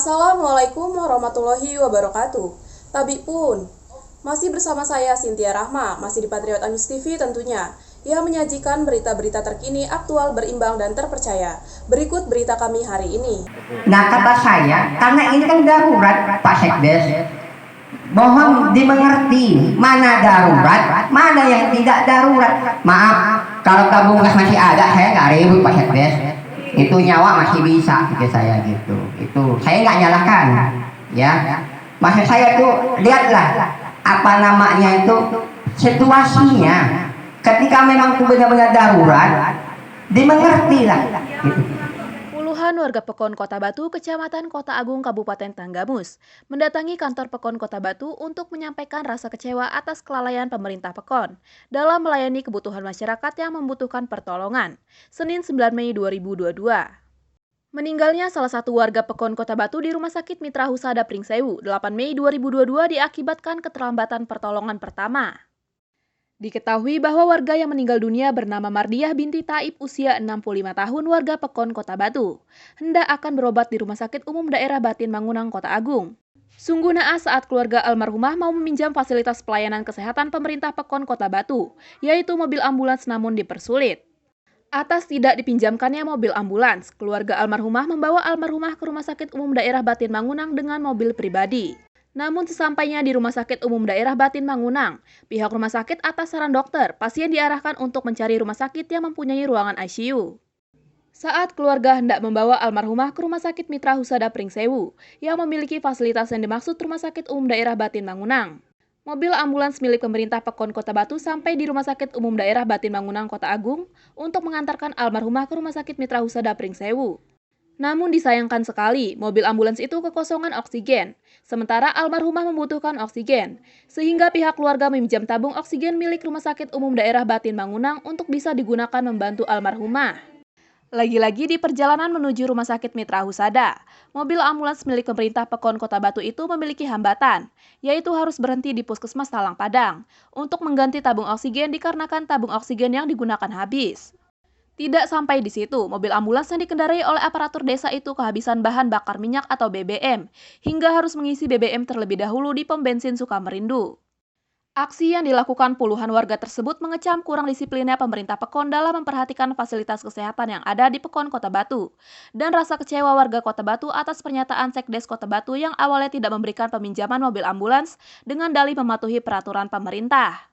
Assalamualaikum warahmatullahi wabarakatuh. Tabik pun, masih bersama saya Cynthia Rahma, masih di Patriot News TV tentunya, yang menyajikan berita-berita terkini, aktual, berimbang, dan terpercaya. Berikut berita kami hari ini. Nah, kata saya, karena ini kan darurat, Pak Sekdes, mohon dimengerti mana darurat, mana yang tidak darurat. Maaf, kalau tabung gas masih ada, saya nggak ribut, Pak Sekdes. Itu nyawa masih bisa, gitu saya gitu. Itu saya nggak nyalahkan, ya. Maksud saya tuh lihatlah apa namanya itu situasinya. Ketika memang itu benar-benar darurat, dimengertilah. Gitu. Puluhan warga Pekon Kota Batu, Kecamatan Kota Agung, Kabupaten Tanggamus, mendatangi kantor Pekon Kota Batu untuk menyampaikan rasa kecewa atas kelalaian pemerintah Pekon dalam melayani kebutuhan masyarakat yang membutuhkan pertolongan, Senin 9 Mei 2022. Meninggalnya salah satu warga Pekon Kota Batu di Rumah Sakit Mitra Husada Pringsewu, 8 Mei 2022 diakibatkan keterlambatan pertolongan pertama. Diketahui bahwa warga yang meninggal dunia bernama Mardiah binti Taib usia 65 tahun warga Pekon Kota Batu, hendak akan berobat di Rumah Sakit Umum Daerah Batin Mangunang Kota Agung. Sungguh naas saat keluarga almarhumah mau meminjam fasilitas pelayanan kesehatan pemerintah Pekon Kota Batu, yaitu mobil ambulans namun dipersulit. Atas tidak dipinjamkannya mobil ambulans, keluarga almarhumah membawa almarhumah ke Rumah Sakit Umum Daerah Batin Mangunang dengan mobil pribadi. Namun sesampainya di Rumah Sakit Umum Daerah Batin Mangunang, pihak rumah sakit atas saran dokter, pasien diarahkan untuk mencari rumah sakit yang mempunyai ruangan ICU. Saat keluarga hendak membawa almarhumah ke Rumah Sakit Mitra Husada Pringsewu, yang memiliki fasilitas yang dimaksud Rumah Sakit Umum Daerah Batin Mangunang, mobil ambulans milik pemerintah Pekon Kota Batu sampai di Rumah Sakit Umum Daerah Batin Mangunang Kota Agung untuk mengantarkan almarhumah ke Rumah Sakit Mitra Husada Pringsewu. Namun disayangkan sekali, mobil ambulans itu kekosongan oksigen, sementara almarhumah membutuhkan oksigen, sehingga pihak keluarga meminjam tabung oksigen milik Rumah Sakit Umum Daerah Batin Mangunang untuk bisa digunakan membantu almarhumah. Lagi-lagi di perjalanan menuju Rumah Sakit Mitra Husada, mobil ambulans milik pemerintah Pekon Kota Batu itu memiliki hambatan, yaitu harus berhenti di Puskesmas Talang Padang untuk mengganti tabung oksigen dikarenakan tabung oksigen yang digunakan habis. Tidak sampai di situ, mobil ambulans yang dikendarai oleh aparatur desa itu kehabisan bahan bakar minyak atau BBM, hingga harus mengisi BBM terlebih dahulu di pom bensin Sukamerindu. Aksi yang dilakukan puluhan warga tersebut mengecam kurang disiplinnya pemerintah Pekon dalam memperhatikan fasilitas kesehatan yang ada di Pekon Kota Batu, dan rasa kecewa warga Kota Batu atas pernyataan Sekdes Kota Batu yang awalnya tidak memberikan peminjaman mobil ambulans dengan dalih mematuhi peraturan pemerintah.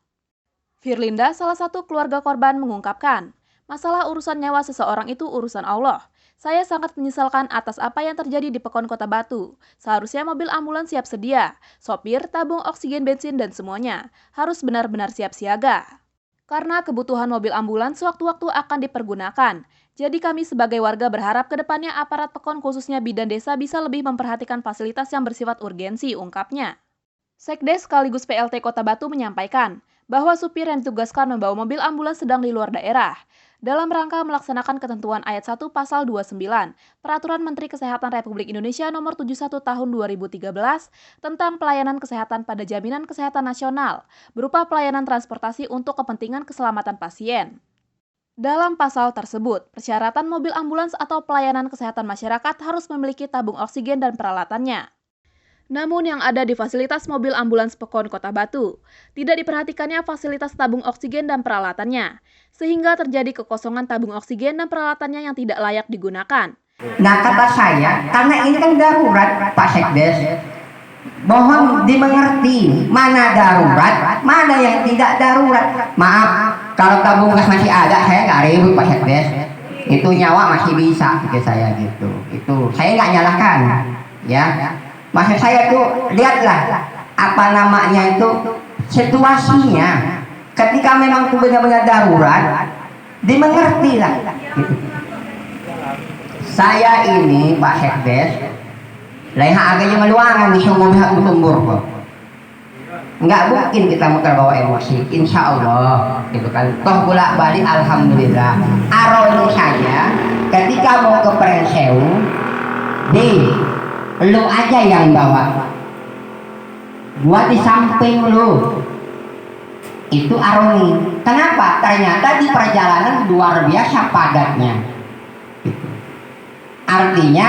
Firlinda, salah satu keluarga korban, mengungkapkan, masalah urusan nyawa seseorang itu urusan Allah. Saya sangat menyesalkan atas apa yang terjadi di Pekon Kota Batu. Seharusnya mobil ambulans siap sedia, sopir, tabung oksigen bensin, dan semuanya harus benar-benar siap siaga. Karena kebutuhan mobil ambulans sewaktu-waktu akan dipergunakan. Jadi kami sebagai warga berharap ke depannya aparat Pekon khususnya bidan desa bisa lebih memperhatikan fasilitas yang bersifat urgensi, ungkapnya. Sekdes sekaligus PLT Kota Batu menyampaikan bahwa supir yang ditugaskan membawa mobil ambulans sedang di luar daerah, dalam rangka melaksanakan ketentuan ayat 1 pasal 29 Peraturan Menteri Kesehatan Republik Indonesia Nomor 71 Tahun 2013 tentang pelayanan kesehatan pada jaminan kesehatan nasional berupa pelayanan transportasi untuk kepentingan keselamatan pasien. Dalam pasal tersebut, persyaratan mobil ambulans atau pelayanan kesehatan masyarakat harus memiliki tabung oksigen dan peralatannya. Namun yang ada di fasilitas mobil ambulans Pekon Kota Batu, tidak diperhatikannya fasilitas tabung oksigen dan peralatannya, sehingga terjadi kekosongan tabung oksigen dan peralatannya yang tidak layak digunakan. Nah, kata saya, karena ini kan darurat, Pak Sekdes, mohon dimengerti mana darurat, mana yang tidak darurat. Maaf, kalau tabung gas masih ada, saya nggak ribut, Pak Sekdes. Itu nyawa masih bisa, gitu saya gitu. Itu saya nggak nyalahkan, ya. Maksud saya tuh lihatlah apa namanya itu situasinya. Ketika memang itu benar-benar darurat, dimengertilah. Gitu. Saya ini Pak Sekdes, leha agaknya meluangan di semua pihak bertembur kok. Nggak mungkin kita muter bawa emosi, insya Allah, gitu kan. Toh bolak balik, alhamdulillah. Aroni saja, ketika mau ke Pringsewu, lu aja yang bawa, gua di samping lu. Itu Aroni. Kenapa? Ternyata di perjalanan luar biasa padatnya. Artinya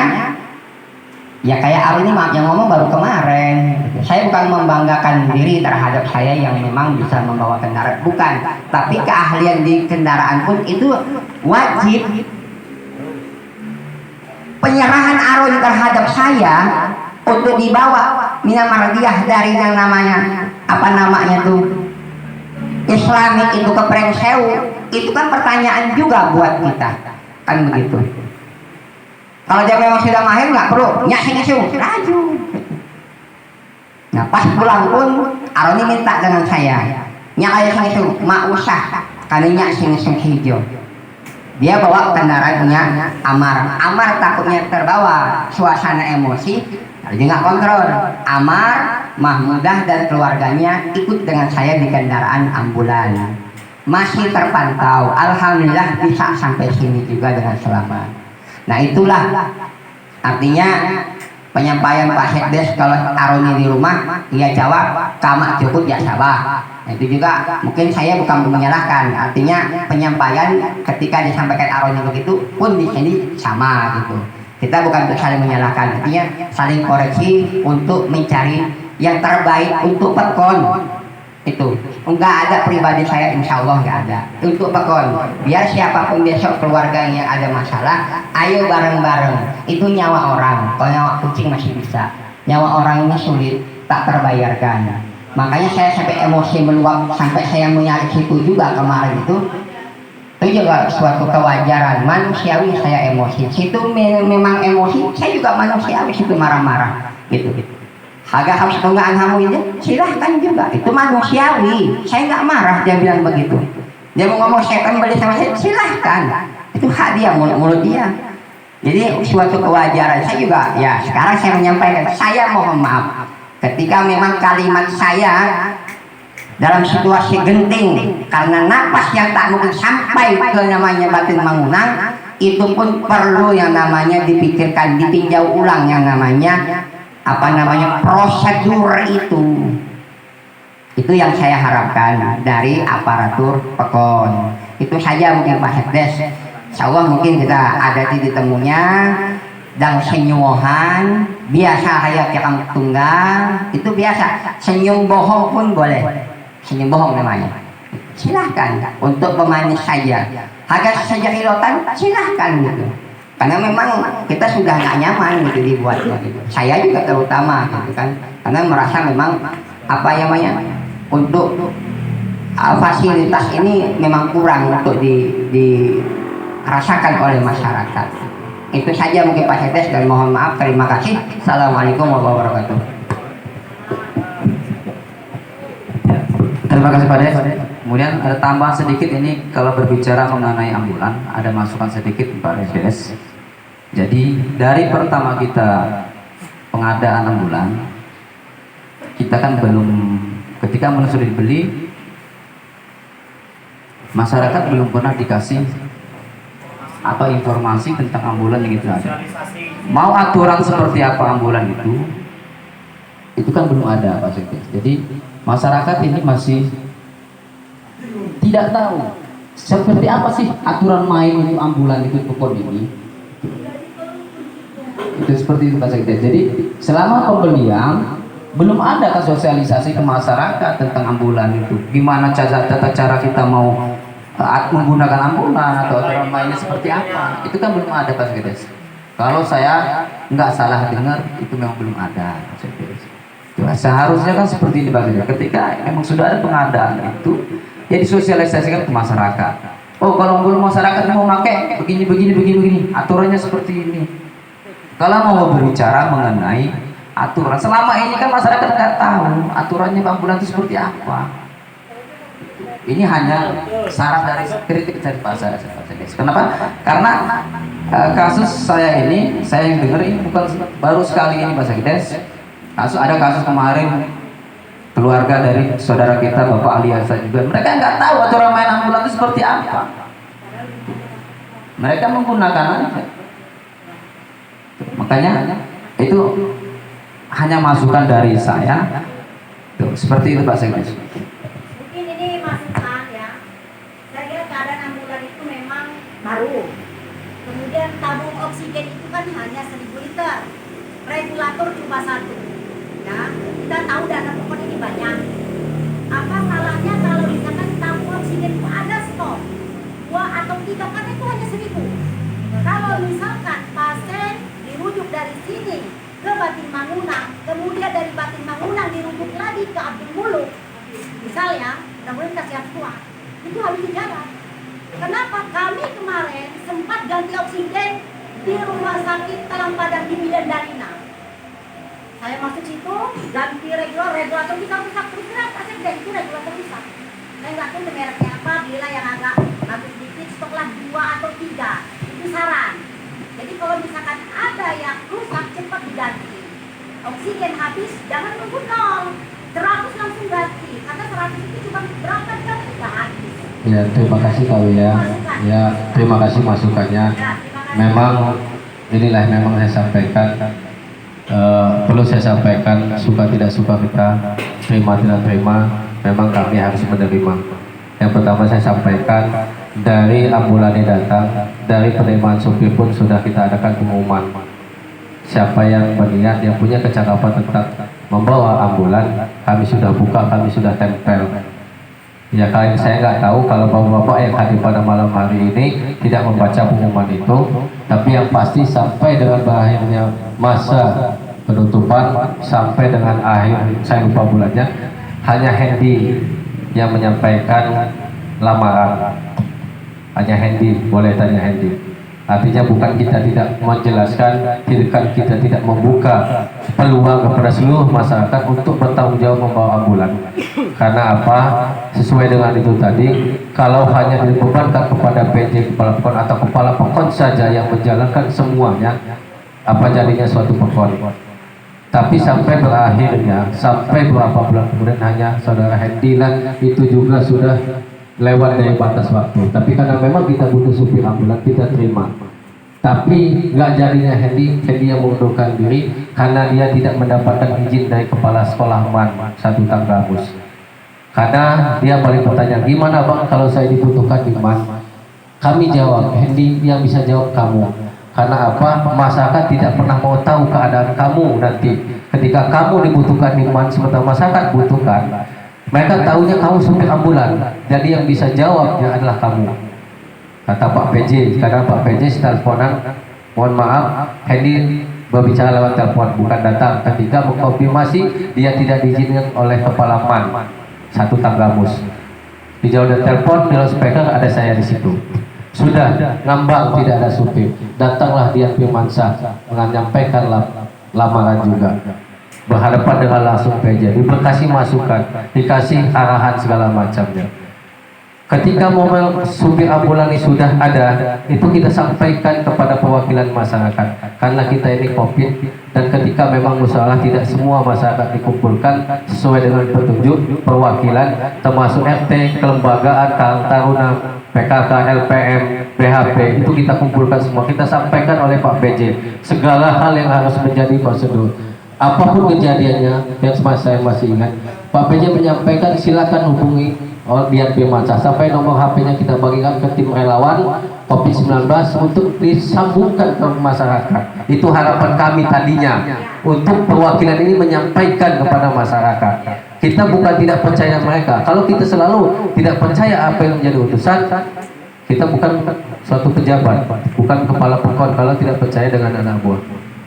Ya kayak Arun ini maaf yang ngomong baru kemarin. Saya bukan membanggakan diri terhadap saya yang memang bisa membawa kendaraan, bukan. Tapi keahlian di kendaraan pun itu wajib. Penyerahan Arun terhadap saya untuk dibawa Minamardiyah dari yang namanya apa namanya tuh Islamik itu ke Prengsewu, itu kan pertanyaan juga buat kita, kan begitu. Kalau dia memang sudah mahir nggak perlu nyak laju. Nah pas pulang pun Aroni minta dengan saya nyak aja mak usah karena nyak sing hijau. Dia bawa kendaraannya Amar takutnya terbawa suasana emosi, dia nggak kontrol. Amar, Mahmudah dan keluarganya ikut dengan saya di kendaraan ambulan. Masih terpantau, alhamdulillah bisa sampai sini juga dengan selamat. Nah itulah artinya penyampaian Pak Sekdes. Kalau Aroni di rumah dia jawab kamak cukup ya sabah. Itu juga mungkin saya bukan menyalahkan, artinya penyampaian ketika disampaikan Aroni begitu pun di sini sama gitu. Kita bukan untuk saling menyalahkan, artinya saling koreksi untuk mencari yang terbaik untuk Pekon. Itu enggak ada pribadi saya, insya Allah enggak ada untuk Pekon. Biar siapapun besok keluarga yang ada masalah, ayo bareng-bareng. Itu nyawa orang, kalau nyawa kucing masih bisa, nyawa orang ini sulit, tak terbayarkan. Makanya saya sampai emosi meluap, sampai saya menyalip situ juga kemarin itu juga suatu kewajaran manusiawi. Saya emosi situ memang emosi, saya juga manusiawi situ marah-marah gitu. Agak harus tunggaan kamu ini, silahkan juga, itu manusiawi. Saya nggak marah dia bilang begitu. Dia mau ngomong setan balik sama saya, silahkan, itu hak dia, mulut dia. Jadi suatu kewajaran. Saya juga ya sekarang saya menyampaikan, saya mohon maaf ketika memang kalimat saya dalam situasi genting karena napas yang tak mungkin sampai ke namanya batin Mangunang, itu pun perlu yang namanya dipikirkan, ditinjau ulang yang namanya apa namanya prosedur itu yang saya harapkan dari aparatur Pekon. Itu saja mungkin Pak Sekdes. Insyaallah mungkin kita ada titik temunya dan senyuman biasa kayak yang tunggal itu biasa. Senyum bohong pun boleh, senyum bohong namanya, silahkan untuk pemanis saja. Agak saja hilotan silahkan gitu. Karena memang kita sudah nggak nyaman gitu dibuatnya gitu. Saya juga terutama gitu kan, karena merasa memang apa namanya untuk fasilitas ini memang kurang untuk dirasakan oleh masyarakat. Itu saja mungkin Pak Sekdes dan mohon maaf, terima kasih. Assalamualaikum warahmatullahi wabarakatuh. Terima kasih Pak Des. Kemudian ada tambahan sedikit ini kalau berbicara mengenai ambulan, ada masukan sedikit Pak Des. Jadi dari pertama kita pengadaan ambulan, kita kan belum, ketika sudah dibeli, masyarakat belum pernah dikasih atau informasi tentang ambulan yang itu ada. Mau aturan seperti apa ambulan itu kan belum ada Pak Sekdes. Jadi masyarakat ini masih tidak tahu seperti apa sih aturan main itu ambulan itu Pekon ini. Itu seperti itu Pak Sekdes. Jadi selama pembelian belum ada sosialisasi ke masyarakat tentang ambulan itu. Gimana tata cara kita mau menggunakan ambulan atau aturan mainnya seperti apa? Itu kan belum ada Pak Sekdes. Kalau saya nggak salah dengar itu memang belum ada Pak Sekdes. Seharusnya kan seperti ini Pak Sekdes. Ketika memang sudah ada pengadaan itu, ya disosialisasikan ke masyarakat. Oh kalau masyarakat mau pakai begini, aturannya seperti ini. Kalau mau berbicara mengenai aturan, selama ini kan masyarakat nggak tahu aturannya ambulan itu seperti apa. Ini hanya saran dari kritik dari Pak Sekdes. Kenapa? Karena kasus saya ini, saya yang dengar ini bukan baru sekali ini Pak Sekdes. Ada kasus kemarin keluarga dari saudara kita Bapak Aliasa juga, mereka nggak tahu aturan main ambulan itu seperti apa. Mereka menggunakan aja. Makanya itu hanya masukan dari saya. Tuh, seperti itu Pak Sekdes. Mungkin ini masukan ya. Saya kira keadaan ambulan itu memang baru. Kemudian tabung oksigen itu kan hanya 1000 liter. regulator cuma satu. Ya, kita tahu dana pokok ini banyak. Apa salahnya kalau misalkan tabung oksigen itu ada stok 2 atau 3, karena itu hanya 1.000. Kalau misalkan pasien dirujuk dari sini ke Batin Mangunang, kemudian dari Batin Mangunang dirujuk lagi ke Abdul Muluk, misalnya, mudah-mudahan kasihan semua, itu harus dijalan. Kenapa? Kami kemarin sempat ganti oksigen di rumah sakit Talang Padang di Bidangdarina. Saya masuk situ, ganti regulator bisa rusak, terus terang pasien itu regulator rusak. Saya nggak tahu mereknya apa, bila yang agak bagus sedikit, stoklah 2 atau 3, itu saran. Jadi kalau misalkan ada yang rusak, cepat diganti. Oksigen habis, jangan nunggu 0, 100 langsung ganti, karena 100 itu cuma berapa jam sudah habis. Ya, terima kasih Kak ya. Ya, terima kasih masukannya. Memang inilah memang saya sampaikan. Perlu saya sampaikan, suka tidak suka kita, terima tidak terima, memang kami harus menerima. Yang pertama saya sampaikan, dari ambulan yang datang, dari penerimaan supir pun sudah kita adakan pengumuman. Siapa yang berniat, yang punya kecakapan tentang membawa ambulan, kami sudah buka, kami sudah tempel. Ya, kalian saya nggak tahu kalau bapak-bapak yang hadir pada malam hari ini tidak membaca pengumuman itu, tapi yang pasti sampai dengan berakhirnya masa penutupan, sampai dengan akhir, saya lupa bulannya, hanya Hendy yang menyampaikan lamaran. Hanya Hendy, boleh tanya Hendy. Artinya bukan kita tidak menjelaskan, kita tidak membuka peluang kepada seluruh masyarakat untuk bertanggung jawab membawa ambulan. Karena apa? Sesuai dengan itu tadi, kalau hanya dibebankan kepada PJ kepala pekon atau kepala pekon saja yang menjalankan semuanya, apa jadinya suatu pekon? Tapi sampai berakhirnya, sampai beberapa bulan kemudian hanya saudara Hendy lah, itu juga sudah lewat dari batas waktu. Tapi karena memang kita butuh supir ambulan, kita terima. Tapi nggak jadinya Hendy yang mengundurkan diri karena dia tidak mendapatkan izin dari kepala sekolah MAN 1 Tanggamus. Karena dia balik bertanya, gimana bang kalau saya dibutuhkan di MAN? Kami jawab, Hendy yang bisa jawab kamu. Karena apa? Masyarakat tidak pernah mau tahu keadaan kamu nanti. Ketika kamu dibutuhkan di MAN, sementara masyarakat butuhkan, mereka tahunya kamu supir ambulan, jadi yang bisa jawabnya adalah kamu. Kata Pak PJ, karena Pak PJ teleponan, mohon maaf, Hendy berbicara lewat telepon, bukan datang. Ketika mengkonfirmasi, dia tidak diizinkan oleh kepala MAN 1 Tanggamus. Dijawab dari telepon, di loudspeaker ada saya di situ. Sudah ngambang tidak ada supir. Datanglah Dian Firmansyah menyampaikan lamaran juga. Berhadapan dengan langsung PJ, dikasih masukan, dikasih arahan segala macamnya. Ketika mobil supir ambulan ini sudah ada, itu kita sampaikan kepada perwakilan masyarakat. Karena kita ini COVID, dan ketika memang musyawarah tidak semua masyarakat dikumpulkan sesuai dengan petunjuk perwakilan, termasuk RT, kelembagaan, Karang Taruna, PKK, LPM, BHP, itu kita kumpulkan semua. Kita sampaikan oleh Pak PJ segala hal yang harus menjadi prosedur. Apapun kejadiannya, yang saya masih ingat, Pak PJ menyampaikan silakan hubungi Dian Firmansyah, sampai nomor HP-nya kita bagikan ke tim relawan COVID-19 untuk disambungkan ke masyarakat. Itu harapan kami tadinya, untuk perwakilan ini menyampaikan kepada masyarakat. Kita bukan tidak percaya mereka. Kalau kita selalu tidak percaya apa yang menjadi utusan, kita bukan suatu pejabat, bukan kepala pekon kalau tidak percaya dengan anak buah.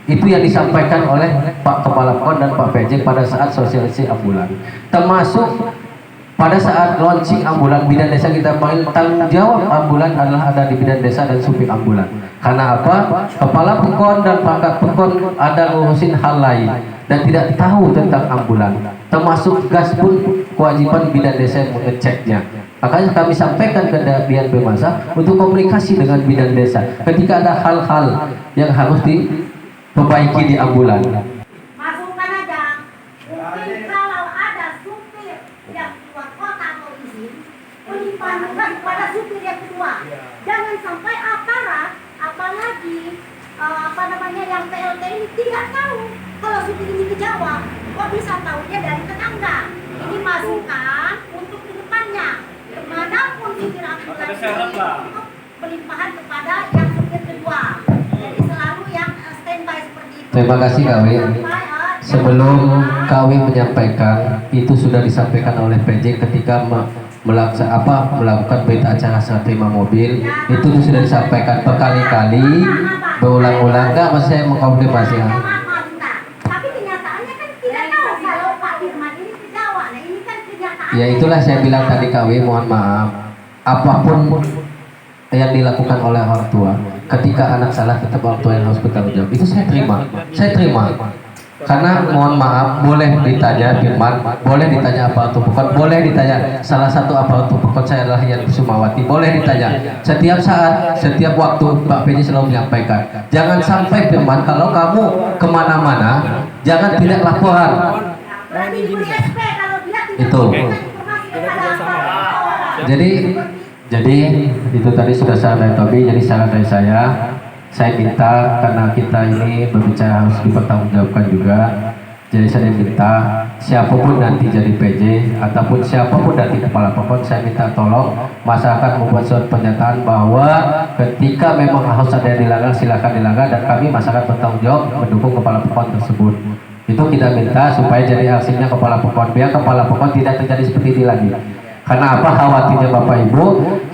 Itu yang disampaikan oleh Pak Kepala Pekon dan Pak PJ pada saat sosialisasi ambulan. Termasuk pada saat launching ambulan, bidan desa kita panggil, tanggung jawab ambulan adalah ada di bidan desa dan supir ambulan. Karena apa? Kepala Pekon dan pangkat Pekon ada ngurusin hal lain dan tidak tahu tentang ambulan. Termasuk gas pun kewajiban bidan desa mengeceknya. Makanya kami sampaikan ke Dian Firmansyah untuk komunikasi dengan bidan desa ketika ada hal-hal yang harus diperbaiki di ambulan. Masukkan aja, mungkin kalau ada supir yang keluar kota atau izin, melimpahkan pada supir yang kedua. Jangan sampai aparat, apalagi yang PLT ini tidak tahu kalau supir ini kejawab. Kok bisa tahunya dari tetangga? Ini masukan untuk kedepannya. Kemanapun supir ambulan ini untuk pelimpahan kepada yang supir kedua. Jadi selalu yang standby seperti itu. Terima kasih KW. Sebelum KW menyampaikan, itu sudah disampaikan oleh PJ ketika melakukan berita acara serah terima mobil. Itu sudah disampaikan berkali-kali, berulang-ulang. Enggak, maksud saya mengkonfirmasi. Tapi kenyataannya kan tidak tahu kalau Pak Firman ini terjawa. Nah ini kan kenyataan. Ya itulah saya bilang tadi KW, mohon maaf. Apapun yang dilakukan oleh orang tua, ketika anak salah tetap orang tua yang harus bertanggung jawab. Itu saya terima. Karena mohon maaf, boleh ditanya Firman, boleh ditanya aparatur Pekon, boleh ditanya salah satu aparatur Pekon saya adalah Yan Sumawati, boleh ditanya setiap saat, setiap waktu. Pak PJ selalu menyampaikan, jangan sampai Firman kalau kamu kemana-mana jangan tidak laporan. Berarti diberi SP kalau dia tidak Itu. memberikan informasi kepada apa. Jadi itu tadi sudah saran dari Tobi. Jadi saran dari saya minta, karena kita ini berbicara harus dipertanggungjawabkan juga. Jadi saya minta siapapun nanti jadi PJ ataupun siapapun nanti kepala Pekon, saya minta tolong masyarakat membuat surat pernyataan bahwa ketika memang harus ada yang dilanggar, silakan dilanggar, dan kami masyarakat bertanggung jawab mendukung kepala Pekon tersebut. Itu kita minta supaya jadi aksinya kepala Pekon, biar kepala Pekon tidak terjadi seperti ini lagi. Karena apa? Khawatirnya Bapak Ibu,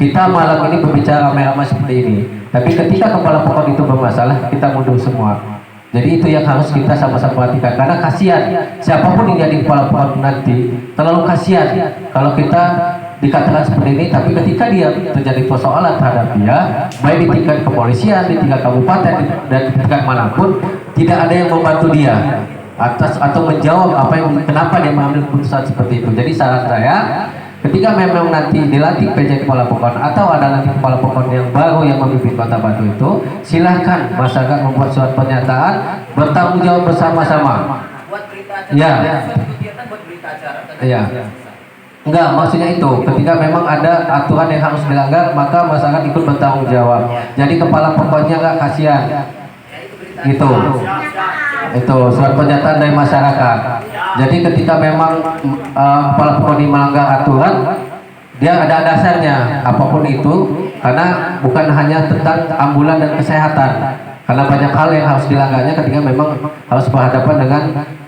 kita malam ini berbicara ramai-ramai seperti ini, tapi ketika kepala Pekon itu bermasalah, kita mundur semua. Jadi itu yang harus kita sama-sama perhatikan, karena kasihan siapapun yang jadi kepala Pekon nanti, terlalu kasihan kalau kita dikatakan seperti ini, tapi ketika dia terjadi persoalan terhadap dia, baik di tingkat kepolisian, di tingkat kabupaten, dan di tingkat manapun, tidak ada yang membantu dia atas atau menjawab apa yang kenapa dia mengambil keputusan seperti itu. Jadi saran saya, ketika memang nanti dilantik PJ kepala Pekon atau ada nanti kepala Pekon yang baru yang memimpin Kota Batu itu, silahkan masyarakat membuat surat pernyataan, bertanggung jawab bersama-sama. Buat berita acara. Ya. Kegiatan buat berita acara. Iya. Enggak, maksudnya itu ketika memang ada aturan yang harus dilanggar, maka masyarakat ikut bertanggung jawab. Jadi kepala Pekonnya enggak kasihan. Itu surat pernyataan dari masyarakat. Jadi ketika memang kepala Pekon ini melanggar aturan, dia ada dasarnya apapun itu, karena bukan hanya tentang ambulan dan kesehatan, karena banyak hal yang harus dilanggarnya ketika memang harus berhadapan dengan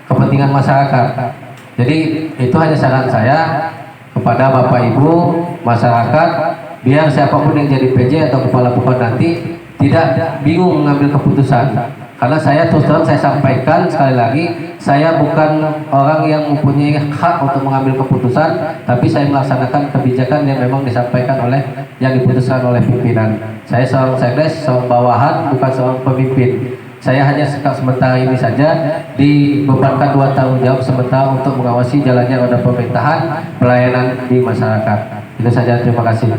kepentingan masyarakat. Jadi itu hanya saran saya kepada Bapak Ibu masyarakat, biar siapapun yang jadi PJ atau kepala Pekon nanti tidak bingung mengambil keputusan. Karena saya terus terang saya sampaikan sekali lagi, saya bukan orang yang mempunyai hak untuk mengambil keputusan, tapi saya melaksanakan kebijakan yang memang disampaikan oleh yang diputuskan oleh pimpinan. Saya seorang sekdes, seorang bawahan, bukan seorang pemimpin. Saya hanya sementara ini saja dibebankan 2 tanggung jawab sementara untuk mengawasi jalannya roda pemerintahan, pelayanan di masyarakat. Itu saja, terima kasih.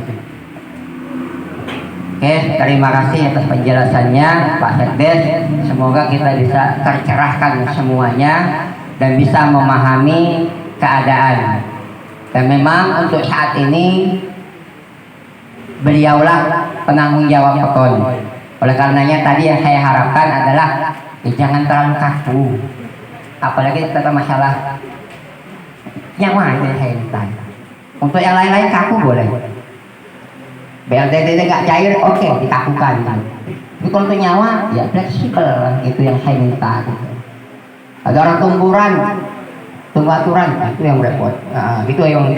Oke, terima kasih atas penjelasannya Pak Sekdes. Semoga kita bisa tercerahkan semuanya dan bisa memahami keadaan. Dan memang untuk saat ini beliaulah penanggung jawab Pekon. Oleh karenanya tadi yang saya harapkan adalah jangan terlalu kaku. Apalagi tentang masalah nyawa yang saya minta. Untuk yang lain-lain kaku boleh. BLTT nggak cair, oke, dikakukan. Tapi kalau untuk nyawa, ya fleksibel, itu yang saya minta. Gitu. Ada orang tunggu aturan, itu yang repot. Nah, itu yang.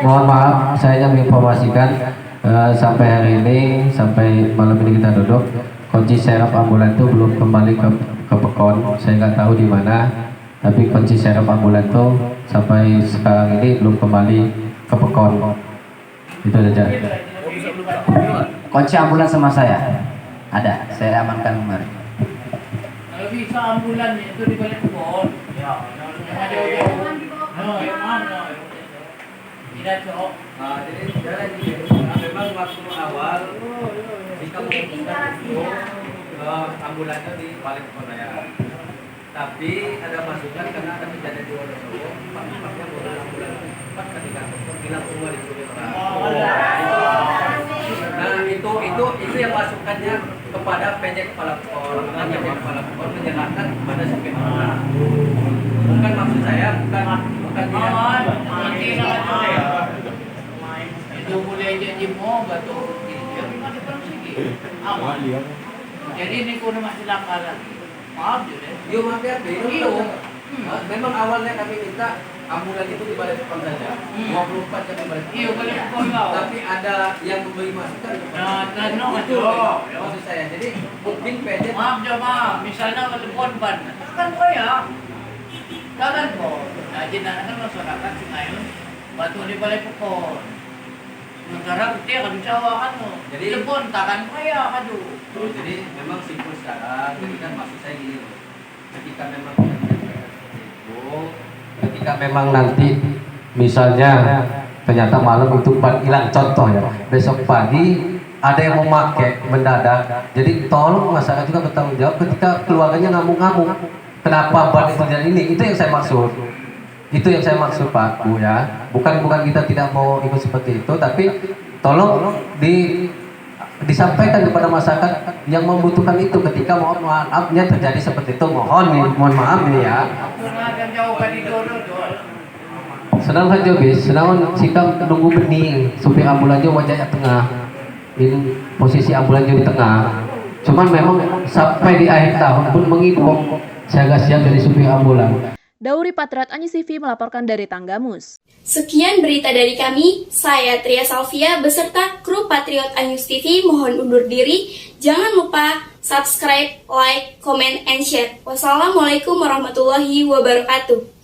Mohon maaf, saya hanya menginformasikan sampai hari ini, sampai malam ini kita duduk, kunci serep ambulan itu belum kembali ke Pekon. Saya nggak tahu di mana, tapi kunci serep ambulan itu sampai sekarang ini belum kembali ke Pekon. Itu saja. Kunci ambulan sama saya. Ada, saya amankan kemarin. Kalau bisa ambulan itu di balik pohon. Ya, jangan jauh-jauh. Yang mana? Tidak cok. Jadi memang waktu awal jika memutuskan untuk ambulannya di balik pohon raya. Tapi ada masukan karena ada kejadian di Wonosobo, Pak-Paknya boleh ambulan cepat ketika bilang semua disuruh orang. Nah itu yang masukannya kepada PJ kepala Pekon, menyerahkan kepada supir orang. Bukan maksud saya, bukan Itu boleh jadi mau batu. Jadi ini kuno masih nakalan. Maaf ya deh. Yo maaf ya, Be. Iyo. Memang awalnya kami minta ambulan itu di Balai Pekon saja. 24 jam di Balai Pekon. Iyo Balai Pekon kau. Tapi ada yang memberi masukan. Itu. Maksud saya. Jadi mungkin PD. Maaf maaf. Misalnya telepon ban, kan kau ya. Jangan kau. Nah, jenengan kan masyarakat Singayon batu di Balai Pekon. Sementara kita kan bisa kan. Jadi telepon takkan kaya aduh. Jadi memang simpul sekarang. Jadi kan maksud saya gini loh. Ketika memang nanti misalnya ternyata malam itu hilang contoh ya, besok pagi ada yang memakai mendadak, jadi tolong masyarakat juga bertanggung jawab ketika keluarganya ngamuk-ngamuk kenapa ban itu dan ini, itu yang saya maksud. Itu yang saya maksud Pak Bu ya. Bukan kita tidak mau ikut seperti itu, tapi tolong disampaikan kepada masyarakat yang membutuhkan itu ketika mohon maafnya terjadi seperti itu. Mohon maaf nih ya. Senang saja bis, senang sikap nunggu bening supir ambulannya wajahnya tengah. Ini posisi ambulannya di tengah. Cuman memang sampai di akhir tahun pun mengimbau saya gak siap jadi supir ambulan. Dauri Patriot Anyus TV melaporkan dari Tanggamus. Sekian berita dari kami, saya Tria Salvia beserta kru Patriot Anyus TV mohon undur diri. Jangan lupa subscribe, like, comment, and share. Wassalamualaikum warahmatullahi wabarakatuh.